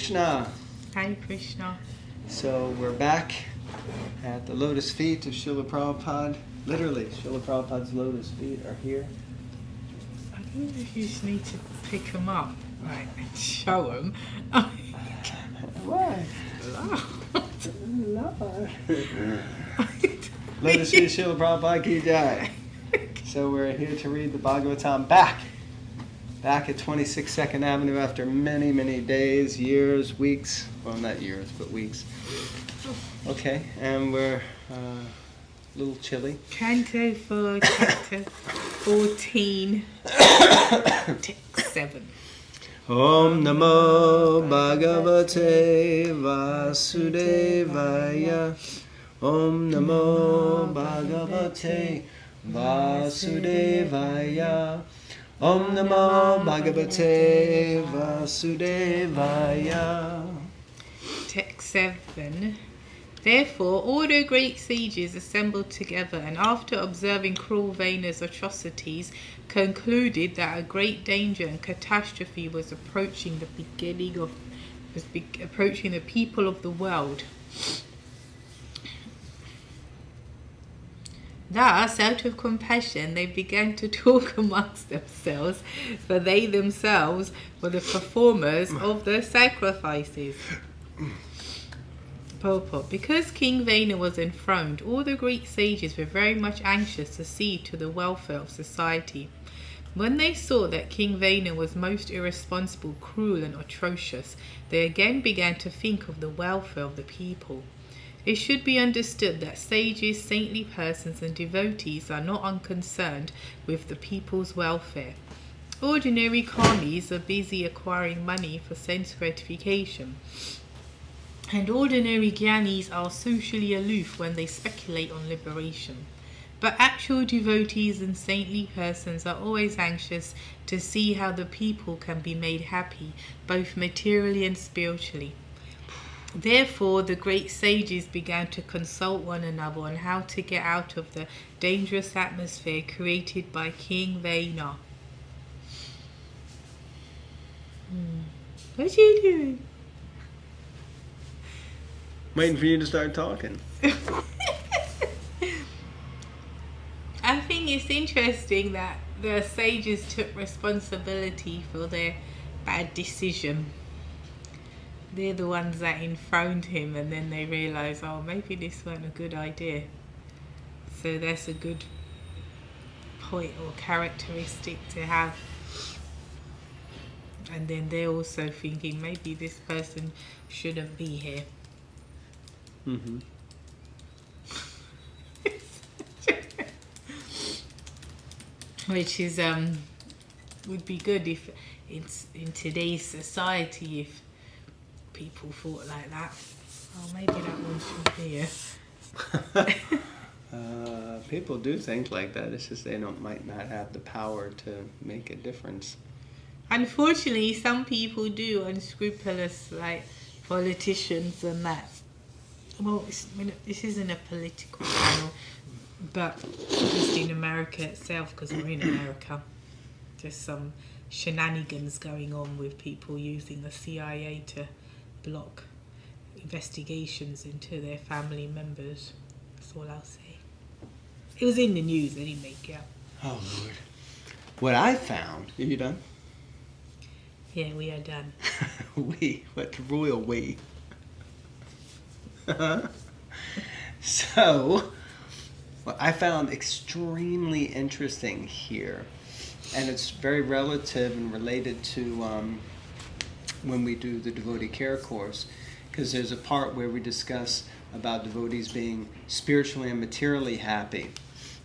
Krishna. Hare Krishna. So we're back at the lotus feet of Srila Prabhupada. Literally, Srila Prabhupada's lotus feet are here. I don't know if you just need to pick them up, right, and show them. Why? Lord. Lotus feet of Srila Prabhupada ki jai. So we're here to read the Bhagavatam back at 26 2nd Avenue after many, many days, years, weeks. Well, not years, but weeks. Okay, and we're a little chilly. Canto 4, chapter 14, text 7. Om Namo Bhagavate Vasudevaya. Om Namo Bhagavate Vasudevaya. Om Namo Bhagavate Vasudevaya. Text 7. Therefore, all the great sages assembled together, and after observing cruel Vena's atrocities, concluded that a great danger and catastrophe was approaching the people of the world. Thus, out of compassion, they began to talk amongst themselves, for they themselves were the performers of the sacrifices. Purport. Because King Vena was enthroned, all the Greek sages were very much anxious to see to the welfare of society. When they saw that King Vena was most irresponsible, cruel, and atrocious, they again began to think of the welfare of the people. It should be understood that sages, saintly persons, and devotees are not unconcerned with the people's welfare. Ordinary karmis are busy acquiring money for sense gratification, and ordinary jnanis are socially aloof when they speculate on liberation. But actual devotees and saintly persons are always anxious to see how the people can be made happy, both materially and spiritually. Therefore, the great sages began to consult one another on how to get out of the dangerous atmosphere created by King Vena. What are you doing? Waiting for you to start talking. I think it's interesting that the sages took responsibility for their bad decision. They're the ones that enthroned him, and then they realise, oh, maybe this wasn't a good idea. So that's a good point or characteristic to have. And then they're also thinking, maybe this person shouldn't be here. Mm-hmm. Which is would be good if it's in today's society, if people thought like that. Oh, maybe that one should be here. People do think like that. It's just they might not have the power to make a difference. Unfortunately, some people do, unscrupulous, like politicians and that. Well, this isn't a political channel, but just in America itself, because we're in America, there's some shenanigans going on with people using the CIA to block investigations into their family members. That's all I'll say. It was in the news anyway, yeah. Oh, Lord. What I found... Are you done? Yeah, we are done. What royal we? So, what I found extremely interesting here, and it's very relative and related to when we do the devotee care course, because there's a part where we discuss about devotees being spiritually and materially happy,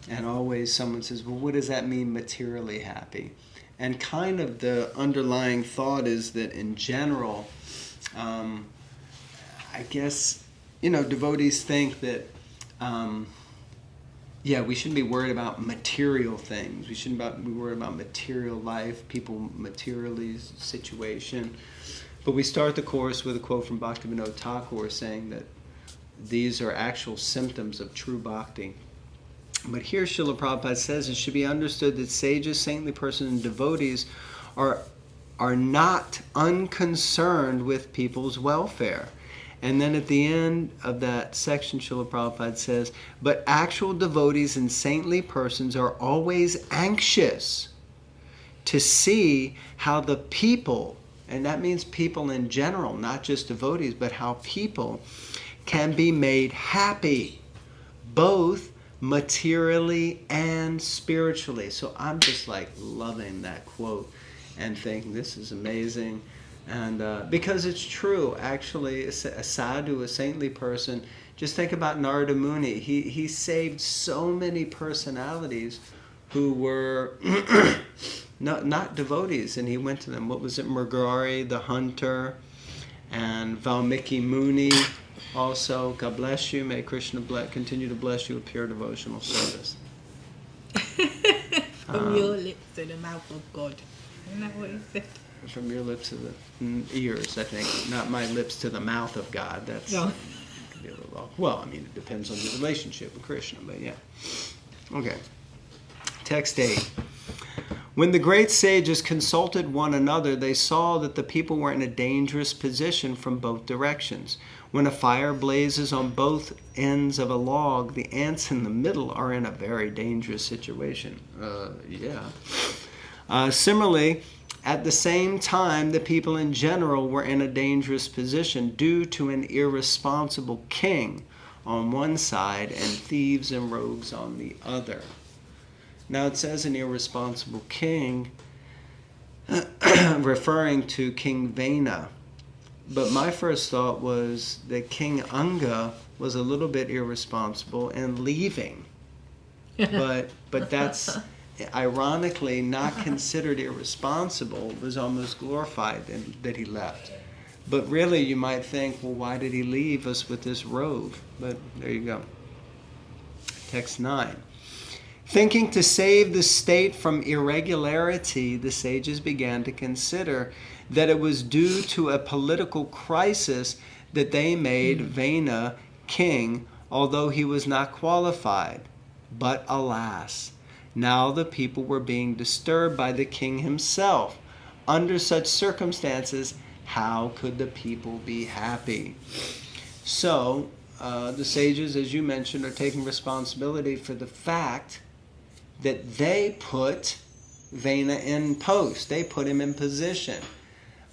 and always someone says, well, what does that mean, materially happy? And kind of the underlying thought is that in general, I guess, devotees think that, we shouldn't be worried about material things. We shouldn't be worried about material life, people materially situation. But we start the course with a quote from Bhaktivedanta Thakur saying that these are actual symptoms of true bhakti. But here Srila Prabhupada says it should be understood that sages, saintly persons, and devotees are are not unconcerned with people's welfare. And then at the end of that section, Srila Prabhupada says, but actual devotees and saintly persons are always anxious to see how the people, and that means people in general, not just devotees, but how people can be made happy, both materially and spiritually. So I'm just like loving that quote and thinking this is amazing. And because it's true, actually, a sadhu, a saintly person, just think about Narada Muni. He saved so many personalities who were not devotees, and he went to them. What was it? Mrigari, the hunter, and Valmiki Muni also. God bless you. May Krishna continue to bless you with pure devotional service. From your lips to the mouth of God. Isn't that what he said? From your lips to the ears, I think. Not my lips to the mouth of God. That's No. Could be a little off. Well, I mean, it depends on your relationship with Krishna, but yeah. Okay. Text 8. When the great sages consulted one another, they saw that the people were in a dangerous position from both directions. When a fire blazes on both ends of a log, the ants in the middle are in a very dangerous situation. Similarly, at the same time, the people in general were in a dangerous position due to an irresponsible king on one side and thieves and rogues on the other. Now it says an irresponsible king, referring to King Vena. But my first thought was that King Anga was a little bit irresponsible and leaving. But that's ironically not considered irresponsible. It was almost glorified that he left. But really you might think, well, why did he leave us with this rogue? But there you go. Text 9. Thinking to save the state from irregularity, the sages began to consider that it was due to a political crisis that they made Vena king, although he was not qualified. But alas, now the people were being disturbed by the king himself. Under such circumstances, how could the people be happy? So, the sages, as you mentioned, are taking responsibility for the fact that they put Vena in post. They put him in position.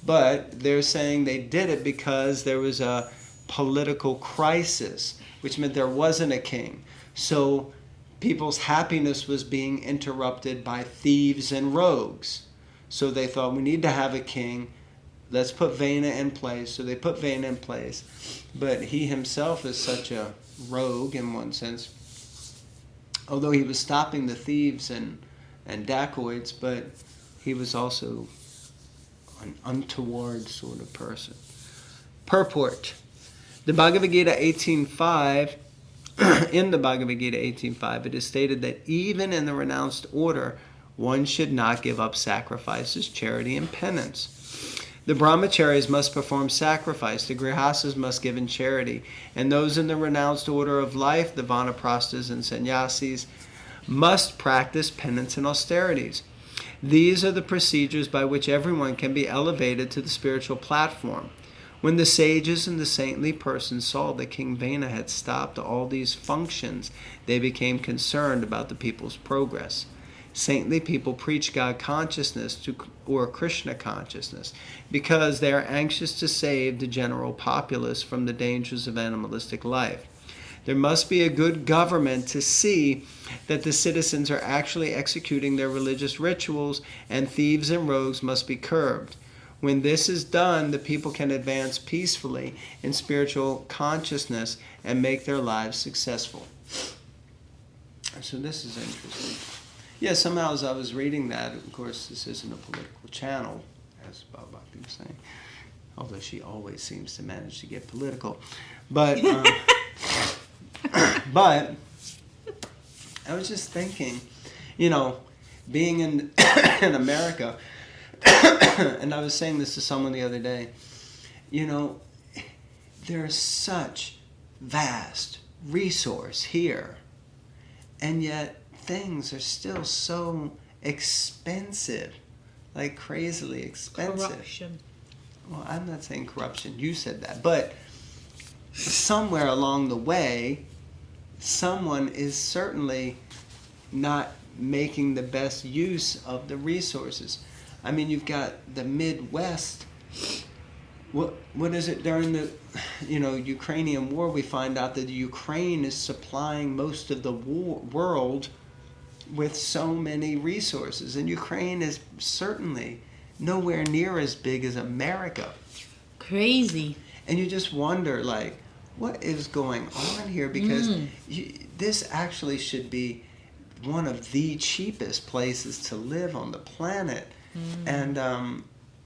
But they're saying they did it because there was a political crisis, which meant there wasn't a king. So people's happiness was being interrupted by thieves and rogues. So they thought, we need to have a king. Let's put Vena in place. So they put Vena in place. But he himself is such a rogue in one sense. Although he was stopping the thieves and dacoits, but he was also an untoward sort of person. Purport. The Bhagavad Gita 18.5, in the Bhagavad Gita 18.5, it is stated that even in the renounced order, one should not give up sacrifices, charity, and penance. The brahmacharis must perform sacrifice, the grihastas must give in charity, and those in the renounced order of life, the vanaprasthas and sannyasis, must practice penance and austerities. These are the procedures by which everyone can be elevated to the spiritual platform. When the sages and the saintly persons saw that King Vena had stopped all these functions, they became concerned about the people's progress. Saintly people preach God consciousness or Krishna consciousness because they are anxious to save the general populace from the dangers of animalistic life. There must be a good government to see that the citizens are actually executing their religious rituals, and thieves and rogues must be curbed. When this is done, the people can advance peacefully in spiritual consciousness and make their lives successful. So this is interesting. Yeah, somehow as I was reading that, of course, this isn't a political channel, as Bhava Bhakti was saying, although she always seems to manage to get political. But, but I was just thinking, being in America, and I was saying this to someone the other day, there's such vast resource here, and yet things are still so expensive. like crazily expensive. Corruption. Well, I'm not saying corruption. You said that. But somewhere along the way, someone is certainly not making the best use of the resources. I mean, you've got the Midwest. What is it during the Ukrainian war? We find out that Ukraine is supplying most of the world with so many resources, and Ukraine is certainly nowhere near as big as America. Crazy. And you just wonder, like, what is going on here? Because this actually should be one of the cheapest places to live on the planet. And,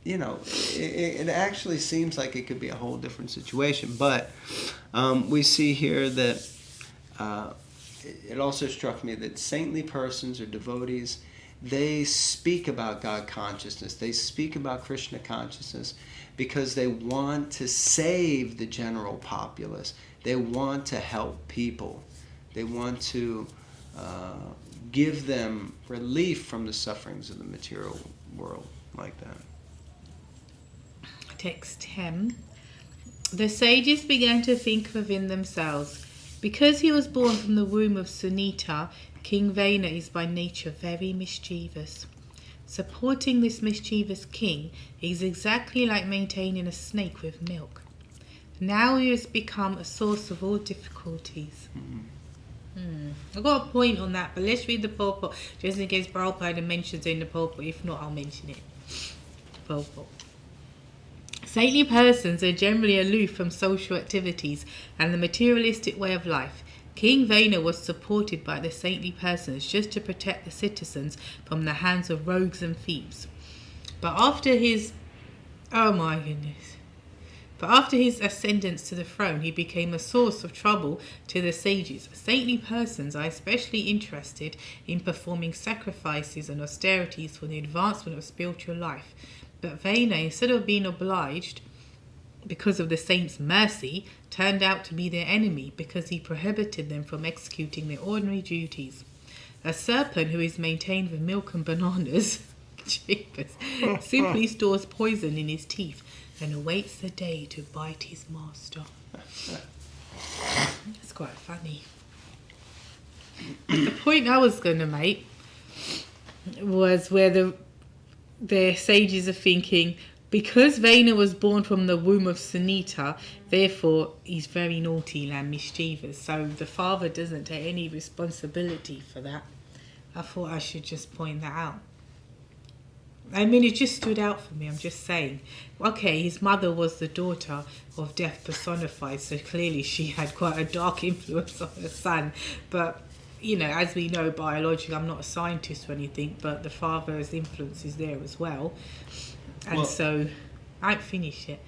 it actually seems like it could be a whole different situation. But we see here that it also struck me that saintly persons or devotees, they speak about God consciousness. They speak about Krishna consciousness because they want to save the general populace. They want to help people. They want to give them relief from the sufferings of the material world, like that. Text 10. The sages began to think within themselves, because he was born from the womb of Sunita, King Vena is by nature very mischievous. Supporting this mischievous king is exactly like maintaining a snake with milk. Now he has become a source of all difficulties. I've got a point on that, but let's read the purport just in case Prabhupada mentions it in the purport. If not, I'll mention it. Purport. Saintly persons are generally aloof from social activities and the materialistic way of life. King Vena was supported by the saintly persons just to protect the citizens from the hands of rogues and thieves. But after his ascendance to the throne, he became a source of trouble to the sages. Saintly persons are especially interested in performing sacrifices and austerities for the advancement of spiritual life. But Vena, instead of being obliged because of the saints' mercy, turned out to be their enemy because he prohibited them from executing their ordinary duties. A serpent who is maintained with milk and bananas simply stores poison in his teeth and awaits the day to bite his master. It's quite funny. The point I was going to make was where the sages are thinking, because Vena was born from the womb of Sunita, therefore he's very naughty and mischievous. So the father doesn't take any responsibility for that. I thought I should just point that out. I mean, it just stood out for me, I'm just saying. Okay, his mother was the daughter of death personified, so clearly she had quite a dark influence on her son. But, as we know biologically, I'm not a scientist or anything, but the father's influence is there as well. And so, I haven't finished it.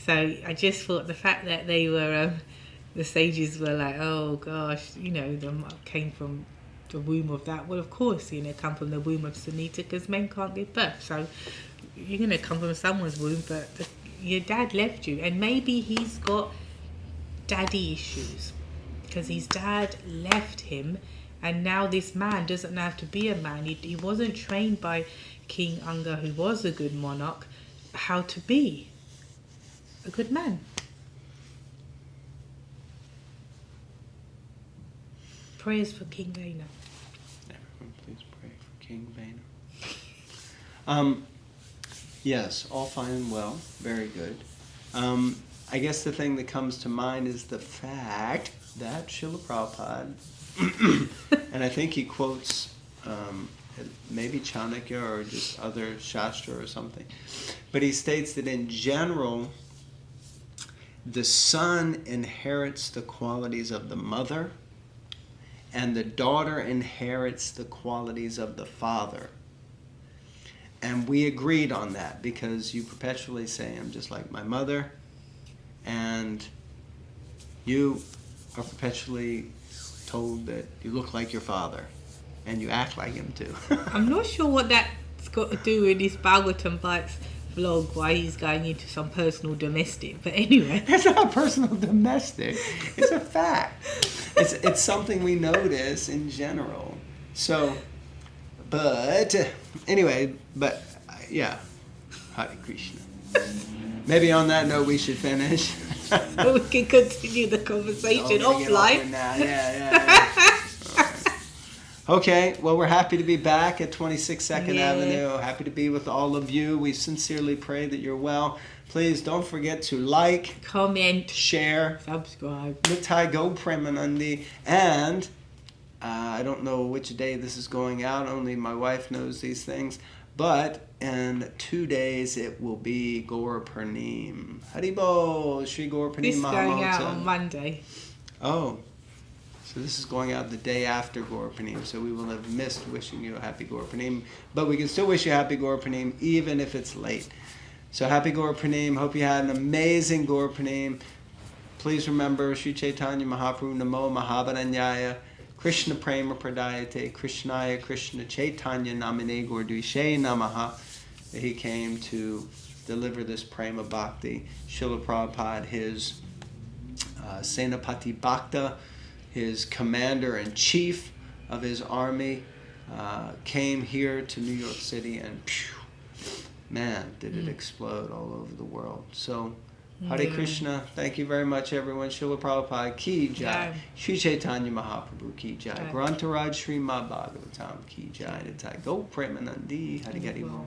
So I just thought the fact that they were, the sages were like, oh gosh, they came from the womb of that. Well, of course, come from the womb of Sunita because men can't give birth. So you're going to come from someone's womb, but your dad left you. And maybe he's got daddy issues because his dad left him. And now this man doesn't have to be a man. He wasn't trained by King Anga, who was a good monarch, how to be a good man. Prayers for King Vena. Everyone please pray for King Vena. Yes, all fine and well. Very good. I guess the thing that comes to mind is the fact that Srila Prabhupada, and I think he quotes maybe Chanakya or just other Shastra or something, but he states that in general, the son inherits the qualities of the mother, and the daughter inherits the qualities of the father. And we agreed on that because you perpetually say, I'm just like my mother, and you are perpetually told that you look like your father, and you act like him too. I'm not sure what that's got to do with this Bhagavatam Bites vlog, why he's going into some personal domestic, but anyway. It's not personal domestic. It's a fact. It's something we notice in general. So, but anyway, but Yeah. Hare Krishna. Maybe on that note we should finish. We can continue the conversation offline. Yeah. Okay, well, we're happy to be back at 26 2nd Avenue. Happy to be with all of you. We sincerely pray that you're well. Please don't forget to like, comment, share, subscribe. Nitai Go Premanandi. And I don't know which day this is going out. Only my wife knows these things. But in 2 days, it will be Gaur Purnim. Haribo, Shri Gaur Purnim This is going out Mahamota. on Monday. Oh. So this is going out the day after Gaur Purnim, so we will have missed wishing you a happy Gaur Purnim, but we can still wish you a happy Gaur Purnim even if it's late. So happy Gaur Purnim. Hope you had an amazing Gaur Purnim. Please remember Sri Chaitanya Mahaprabhu Namo Mahabharanyaya Krishna Prema Pradayate Krishnaya Krishna Chaitanya Namine Gordvishe Namaha. He came to deliver this Prema Bhakti. Srila Prabhupada, his Senapati Bhakta, his commander-in-chief of his army, came here to New York City, and man, did it explode all over the world. So, Hare Krishna. Thank you very much, everyone. Srila Prabhupada Ki Jai. Sri Chaitanya Mahaprabhu Ki Jai. Grantaraj Srimad Bhagavatam Ki Jai. Nitai Go Premanandi. Hare Hare Bol.